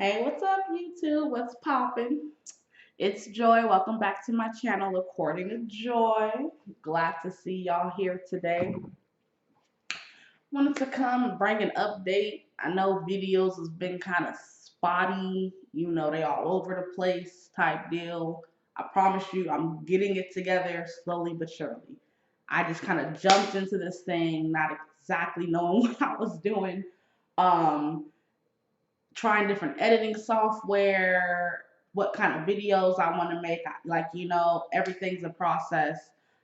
Hey, what's up, YouTube? What's poppin'? It's Joy. Welcome back to my channel, According to Joy. Glad to see y'all here today. Wanted to come and bring an update. I know videos has been kind of spotty. They all over the place type deal. I promise you, I'm getting it together slowly but surely. I just kind of jumped into this thing, not exactly knowing what I was doing. Um, Trying different editing software, what kind of videos I want to make. Everything's a process.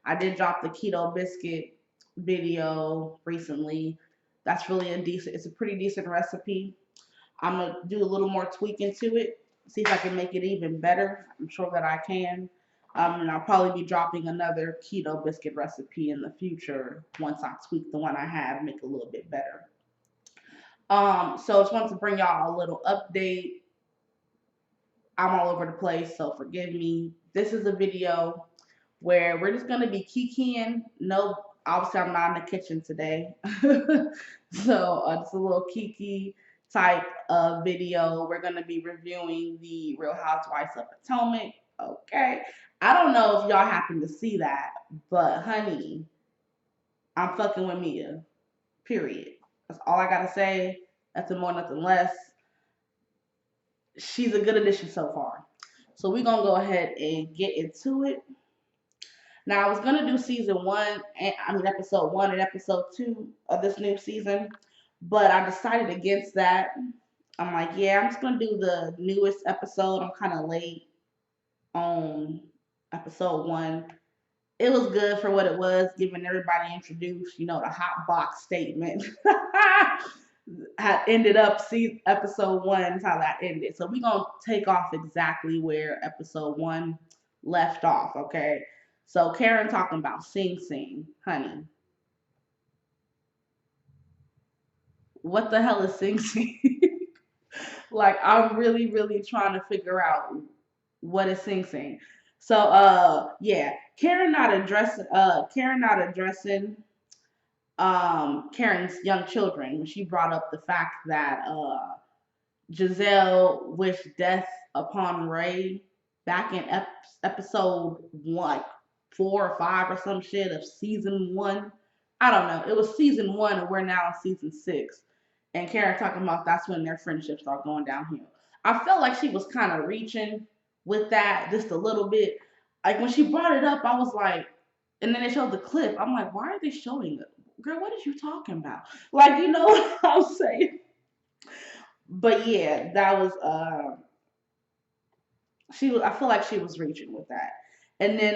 I did drop the keto biscuit video recently. That's really it's a pretty decent recipe. I'm gonna do a little more tweaking to it, see if I can make it even better. I'm sure that I can. And I'll probably be dropping another keto biscuit recipe in the future once I tweak the one I have, make it a little bit better. So I just wanted to bring y'all a little update. I'm all over the place, so forgive me. This is a video where we're just gonna be kikiing. No, obviously I'm not in the kitchen today, so it's a little kiki type of video. We're gonna be reviewing the Real Housewives of Potomac. Okay, I don't know if y'all happen to see that, but honey, I'm fucking with Mia. Period. That's all I gotta say. Nothing more, nothing less. She's a good addition so far. So we're gonna go ahead and get into it. Now I was gonna do episode 1 and episode 2 of this new season, but I decided against that. I'm like, yeah, I'm just gonna do the newest episode. I'm kind of late on episode 1. It was good for what it was, giving everybody introduced, the hot box statement. Had ended up see episode 1 is how that ended. So we're gonna take off exactly where episode 1 left off, okay? So Karen talking about Sing Sing, honey. What the hell is Sing Sing? Like I'm really, really trying to figure out what is Sing Sing. So yeah, Karen not addressing Karen's young children when she brought up the fact that Giselle wished death upon Ray back in episode one, like 4 or 5 or some shit of season 1. I don't know. It was season 1 and we're now in season 6. And Karen talking about that's when their friendships start going downhill. I felt like she was kind of reaching with that just a little bit. Like when she brought it up, I was like, and then they showed the clip. I'm like, why are they showing it? Girl, what is you talking about? Like, you know what I'm saying? But yeah, that was she was. I feel like she was reaching with that, and then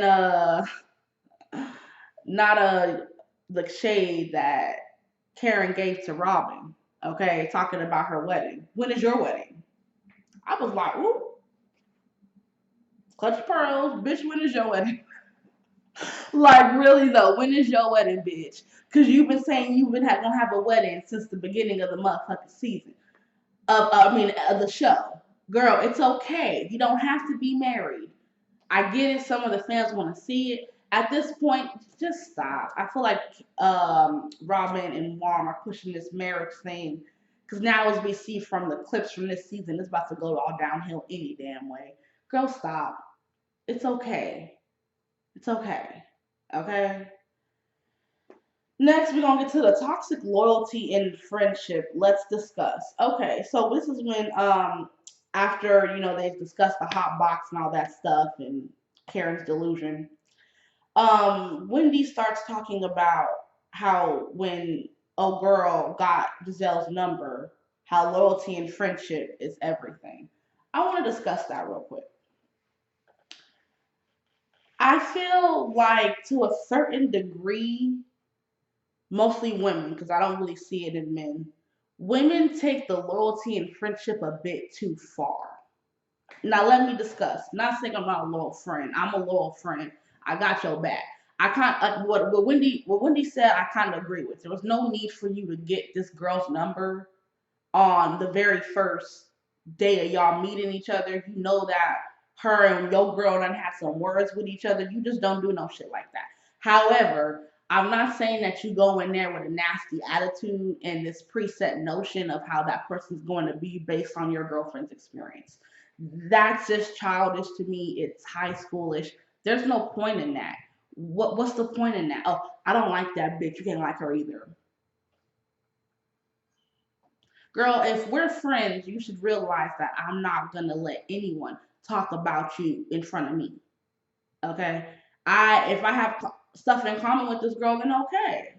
not the shade that Karen gave to Robin. Okay, talking about her wedding. When is your wedding? I was like, ooh, clutch pearls, bitch. When is your wedding? Like really though, when is your wedding, bitch? Because you've been saying you've been gonna have a wedding since the beginning of the motherfucking season. Of the show. Girl, it's okay. You don't have to be married. I get it. Some of the fans want to see it. At this point, just stop. I feel like Robin and Warren are pushing this marriage thing because now, as we see from the clips from this season, it's about to go all downhill any damn way. Girl, stop. It's okay. It's okay. Okay. Next, we're gonna get to the toxic loyalty and friendship. Let's discuss. Okay, so this is when after they discussed the hot box and all that stuff and Karen's delusion. Wendy starts talking about how when a girl got Giselle's number, how loyalty and friendship is everything. I want to discuss that real quick. I feel like to a certain degree, mostly women, because I don't really see it in men. Women take the loyalty and friendship a bit too far. Now let me discuss. Not saying I'm not a loyal friend. I'm a loyal friend. I got your back. I can't what Wendy said. I kind of agree with. There was no need for you to get this girl's number on the very first day of y'all meeting each other. You know that her and your girl done had some words with each other. You just don't do no shit like that. However, I'm not saying that you go in there with a nasty attitude and this preset notion of how that person's going to be based on your girlfriend's experience. That's just childish to me. It's high schoolish. There's no point in that. What's the point in that? Oh, I don't like that bitch. You can't like her either. Girl, if we're friends, you should realize that I'm not gonna let anyone talk about you in front of me. Okay? If I have stuff in common with this girl, then okay.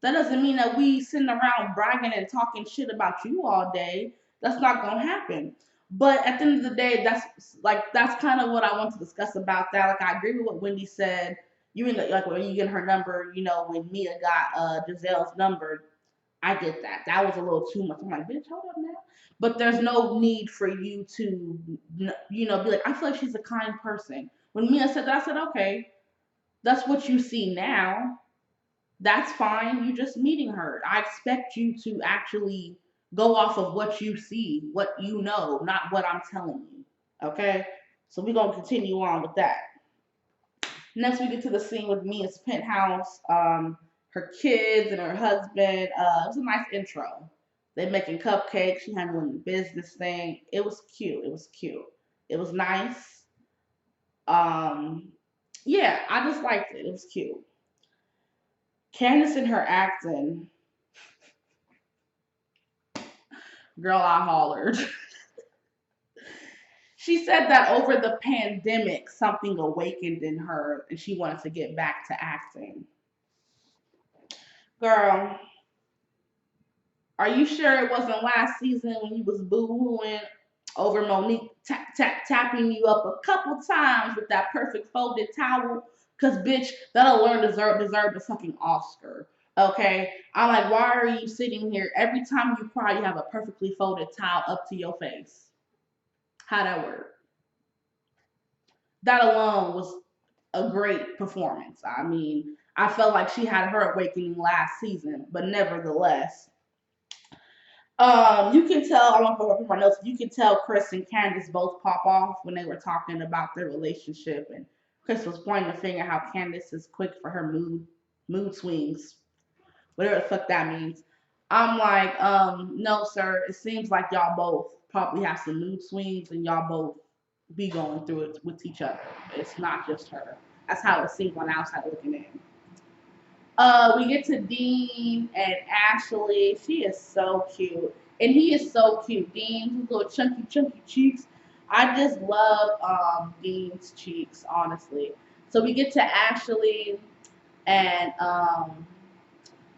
That doesn't mean that we sitting around bragging and talking shit about you all day. That's not gonna happen. But at the end of the day, that's kind of what I want to discuss about that. Like I agree with what Wendy said. You ain't like when you get her number, when Mia got Giselle's number, I get that. That was a little too much. I'm like, bitch, hold up now. But there's no need for you to, be like, I feel like she's a kind person. When Mia said that, I said, okay, that's what you see now. That's fine. You're just meeting her. I expect you to actually go off of what you see, what you know, not what I'm telling you. Okay? So we're going to continue on with that. Next, we get to the scene with Mia's penthouse, her kids and her husband. It was a nice intro. They making cupcakes. She handling the business thing. It was cute. It was cute. It was nice. Um, yeah, I just liked it. It was cute. Candace and her acting, girl, I hollered. She said that over the pandemic, something awakened in her and she wanted to get back to acting. Girl, are you sure it wasn't last season when you was boo-hooing over Monique tapping you up a couple times with that perfect folded towel? Cause bitch, that alone deserved a fucking Oscar. Okay? I'm like, why are you sitting here every time you cry you have a perfectly folded towel up to your face? How that work? That alone was a great performance. I mean, I felt like she had her awakening last season, but nevertheless, you can tell. I want to put my notes. You can tell Chris and Candace both pop off when they were talking about their relationship, and Chris was pointing the finger how Candace is quick for her mood swings, whatever the fuck that means. I'm like, no, sir. It seems like y'all both probably have some mood swings, and y'all both be going through it with each other. It's not just her. That's how it seems on the outside looking in. We get to Dean and Ashley. She is so cute. And he is so cute. Dean, his little chunky cheeks. I just love Dean's cheeks, honestly. So we get to Ashley and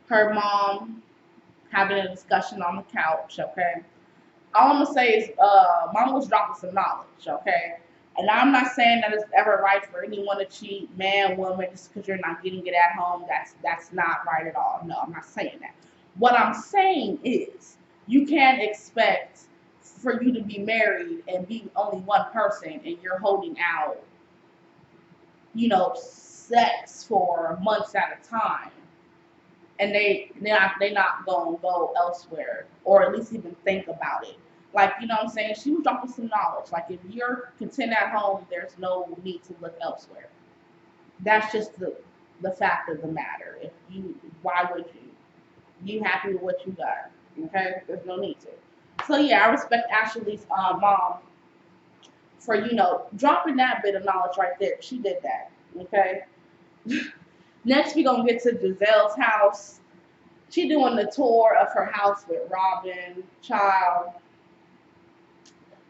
her mom having a discussion on the couch, okay? All I'm gonna say is mama was dropping some knowledge, okay? And I'm not saying that it's ever right for anyone to cheat, man, woman, just because you're not getting it at home. That's not right at all. No, I'm not saying that. What I'm saying is you can't expect for you to be married and be only one person and you're holding out, sex for months at a time and they not gonna go elsewhere or at least even think about it. Like, you know what I'm saying? She was dropping some knowledge. Like, if you're content at home, there's no need to look elsewhere. That's just the fact of the matter. Why would you? You happy with what you got? Okay, there's no need to. So yeah, I respect Ashley's mom for dropping that bit of knowledge right there. She did that. Okay. Next, we gonna get to Giselle's house. She doing the tour of her house with Robin, child.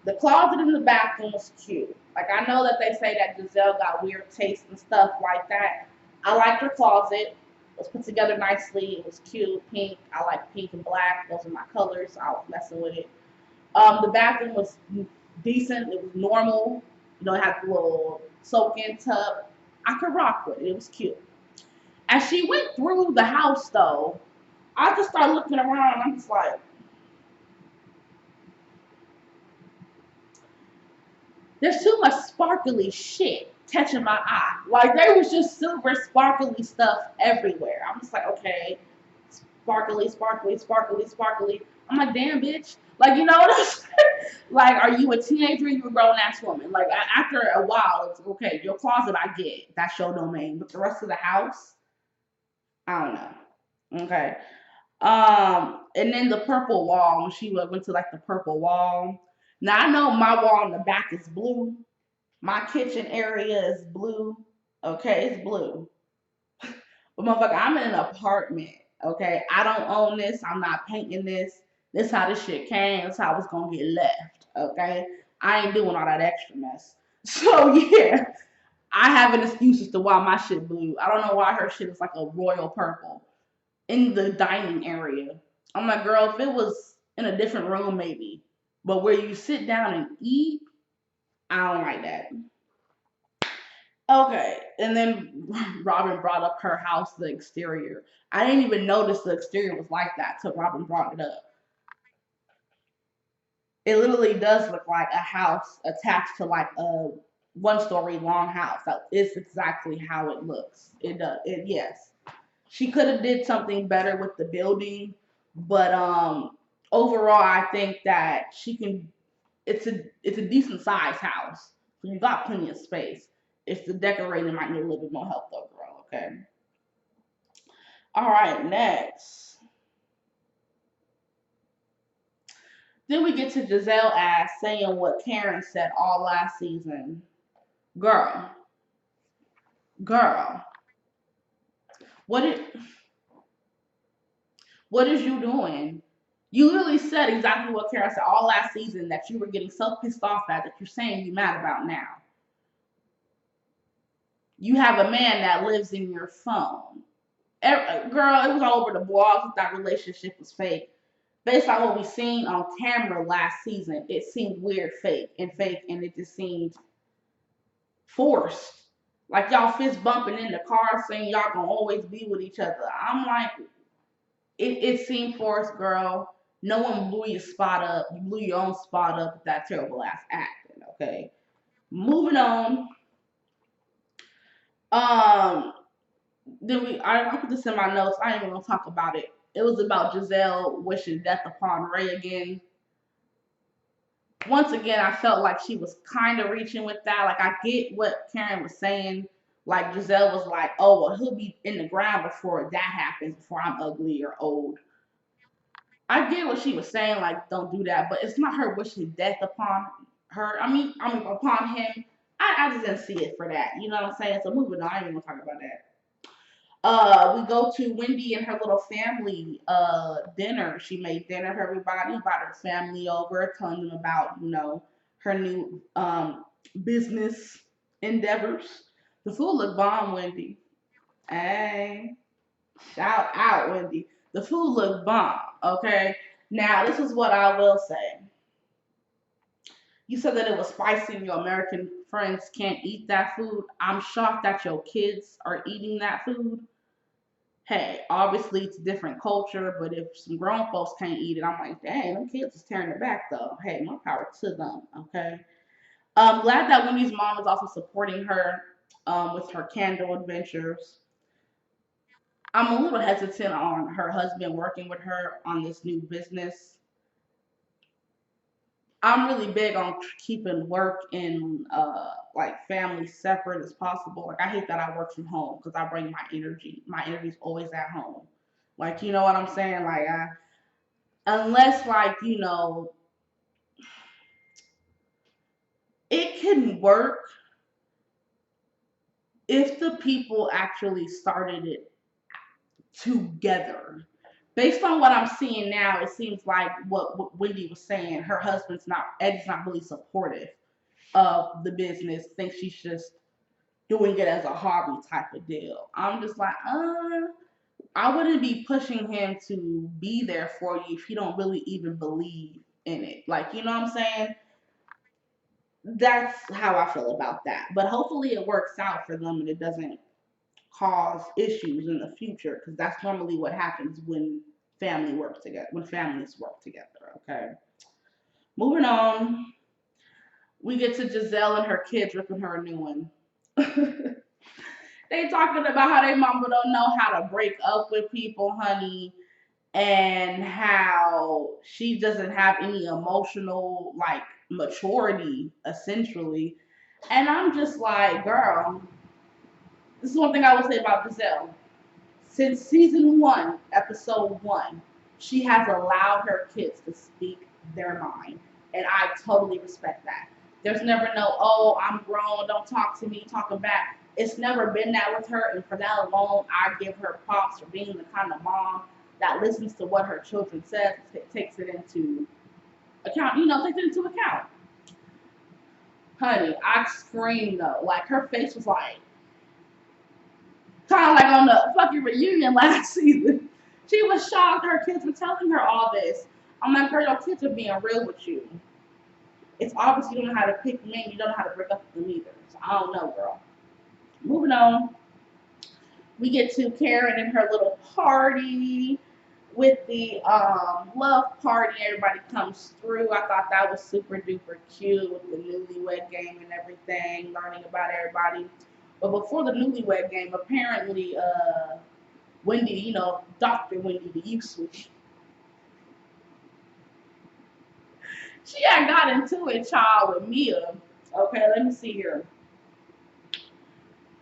The closet in the bathroom was cute. Like, I know that they say that Giselle got weird taste and stuff like that. I liked her closet. It was put together nicely. It was cute, pink. I like pink and black. Those are my colors. So I was messing with it. The bathroom was decent. It was normal. It had the little soak-in tub. I could rock with it. It was cute. As she went through the house, though, I just started looking around. And I'm just like, there's too much sparkly shit catching my eye. Like, there was just silver sparkly stuff everywhere. I'm just like, okay, sparkly, sparkly, sparkly, sparkly. I'm like, damn, bitch. Like, you know what I'm saying? Like, are you a teenager or you a grown-ass woman? Like, after a while, it's okay. Your closet, I get. That's your domain. But the rest of the house, I don't know. Okay. And then the purple wall when she went to like the purple wall. Now I know my wall in the back is blue. My kitchen area is blue. Okay, it's blue. But motherfucker, I'm in an apartment. Okay, I don't own this. I'm not painting this. This how this shit came. This how it's gonna get left. Okay, I ain't doing all that extra mess. So yeah, I have an excuse as to why my shit blue. I don't know why her shit is like a royal purple in the dining area. I'm like, girl, if it was in a different room, maybe. But where you sit down and eat, I don't like that. Okay. And then Robin brought up her house, the exterior. I didn't even notice the exterior was like that till Robin brought it up. It literally does look like a house attached to like a 1 story long house. That is exactly how it looks. It does. It yes. She could have did something better with the building, but overall I think that she can it's a decent sized house. So you got plenty of space. It's the decorating might need a little bit more help though, girl, okay? All right, next. Then we get to Giselle ass saying what Karen said all last season. Girl, girl, what is what is you doing? You literally said exactly what Karen said all last season that you were getting so pissed off at that you're saying you mad about now. You have a man that lives in your phone. Girl, it was all over the blogs that that relationship was fake. Based on what we seen on camera last season, it seemed weird, fake, and it just seemed forced. Like y'all fist bumping in the car saying y'all gonna always be with each other. I'm like, it seemed forced, girl. No one blew your spot up. You blew your own spot up with that terrible ass acting, okay? Moving on. Um, I put this in my notes. I ain't even gonna talk about it. It was about Giselle wishing death upon Ray again. Once again, I felt like she was kind of reaching with that. Like I get what Karen was saying. Like Giselle was like, "Oh well, he'll be in the ground before that happens. Before I'm ugly or old." I get what she was saying. Like, don't do that. But it's not her wishing death upon her. I mean upon him. I just didn't see it for that. You know what I'm saying? So moving on. I ain't even gonna talk about that. We go to Wendy and her little family dinner. She made dinner for everybody, invited her family over, telling them about, her new business endeavors. The food looked bomb, Wendy. Hey, shout out, Wendy. The food looked bomb, okay? Now, this is what I will say. You said that it was spicy and your American friends can't eat that food. I'm shocked that your kids are eating that food. Hey, obviously it's a different culture, but if some grown folks can't eat it, I'm like, dang, them kids is tearing it back though. Hey, more power to them, okay? I'm glad that Wendy's mom is also supporting her with her candle adventures. I'm a little hesitant on her husband working with her on this new business. I'm really big on keeping work and like family separate as possible. Like I hate that I work from home because I bring my energy. My energy's always at home. Like you know what I'm saying? Like unless like it can work if the people actually started it together. Based on what I'm seeing now, it seems like what Wendy was saying, her husband's not Eddie's not really supportive of the business, thinks she's just doing it as a hobby type of deal. I'm just like, I wouldn't be pushing him to be there for you if you don't really even believe in it. Like, you know what I'm saying? That's how I feel about that. But hopefully it works out for them and it doesn't cause issues in the future because that's normally what happens when families work together. Okay. Moving on, we get to Giselle and her kids ripping her a new one. They talking about how their mama don't know how to break up with people, honey, and how she doesn't have any emotional like maturity, essentially. And I'm just like, girl, this is one thing I will say about Giselle. Since season 1, episode 1, she has allowed her kids to speak their mind. And I totally respect that. There's never no, oh, I'm grown, don't talk to me, talking back. It's never been that with her. And for that alone, I give her props for being the kind of mom that listens to what her children says, takes it into account, takes it into account. Honey, I screamed though. Like her face was like, kind of like on the fucking reunion last season. She was shocked her kids were telling her all this. I'm like, girl, your kids are being real with you. It's obvious you don't know how to pick men. You don't know how to break up with them either. So I don't know, girl. Moving on. We get to Karen and her little party with the love party. Everybody comes through. I thought that was super duper cute with the newlywed game and everything, learning about everybody. But before the newlywed game, apparently Wendy, Dr. Wendy, the usage, she had got into it, child, with Mia. Okay, let me see here.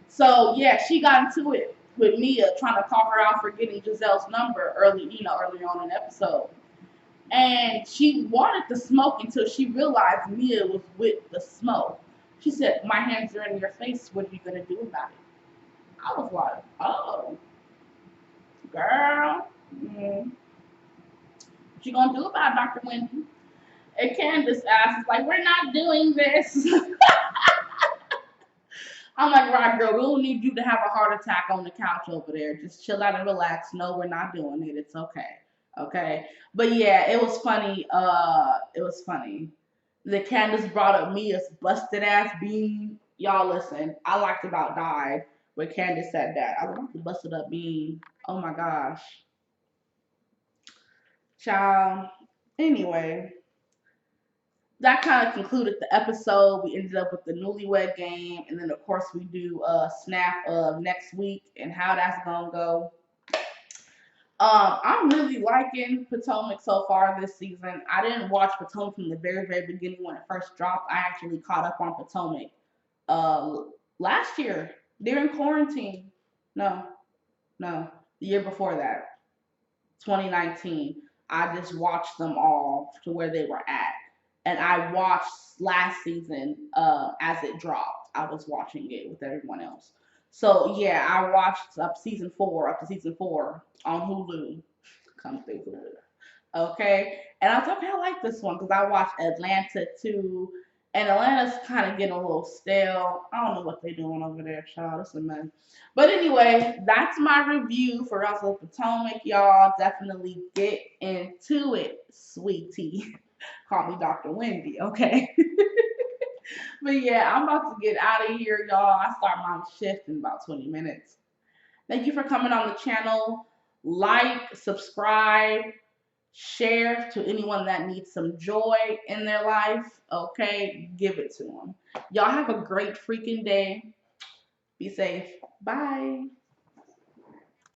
So yeah, she got into it with Mia, trying to call her out for getting Giselle's number early on in the episode. And she wanted the smoke until she realized Mia was with the smoke. She said, "My hands are in your face. What are you gonna do about it?" I was like, "Oh, girl, what you gonna do about it, Dr. Wendy?" And Candace asks, like, "We're not doing this." I'm like, "Right, girl, we don't need you to have a heart attack on the couch over there. Just chill out and relax. No, we're not doing it. It's okay." Okay. But yeah, it was funny. It was funny. The Candace brought up Mia's busted ass bean. Y'all listen, I liked about died when Candace said that. I like the busted up bean. Oh my gosh. Child. Anyway, that kind of concluded the episode. We ended up with the newlywed game, and then of course we do a snap of next week and how that's gonna go. I'm really liking Potomac so far this season. I didn't watch Potomac from the very, very beginning when it first dropped. I actually caught up on Potomac uh, last year during quarantine. No, no, the year before that, 2019. I just watched them all to where they were at, and I watched last season as it dropped. I was watching it with everyone else. So yeah, I watched up to season 4 on Hulu. Come through Hulu. Okay, and I was like, okay, I like this one because I watched Atlanta too, and Atlanta's kind of getting a little stale. I don't know what they're doing over there, child. It's a mess. But anyway, that's my review for Russell Potomac, y'all. Definitely get into it, sweetie. Call me Dr. Wendy, okay? But yeah, I'm about to get out of here, y'all. I start my shift in about 20 minutes. Thank you for coming on the channel. Like, subscribe, share to anyone that needs some joy in their life. Okay, give it to them. Y'all have a great freaking day. Be safe. Bye.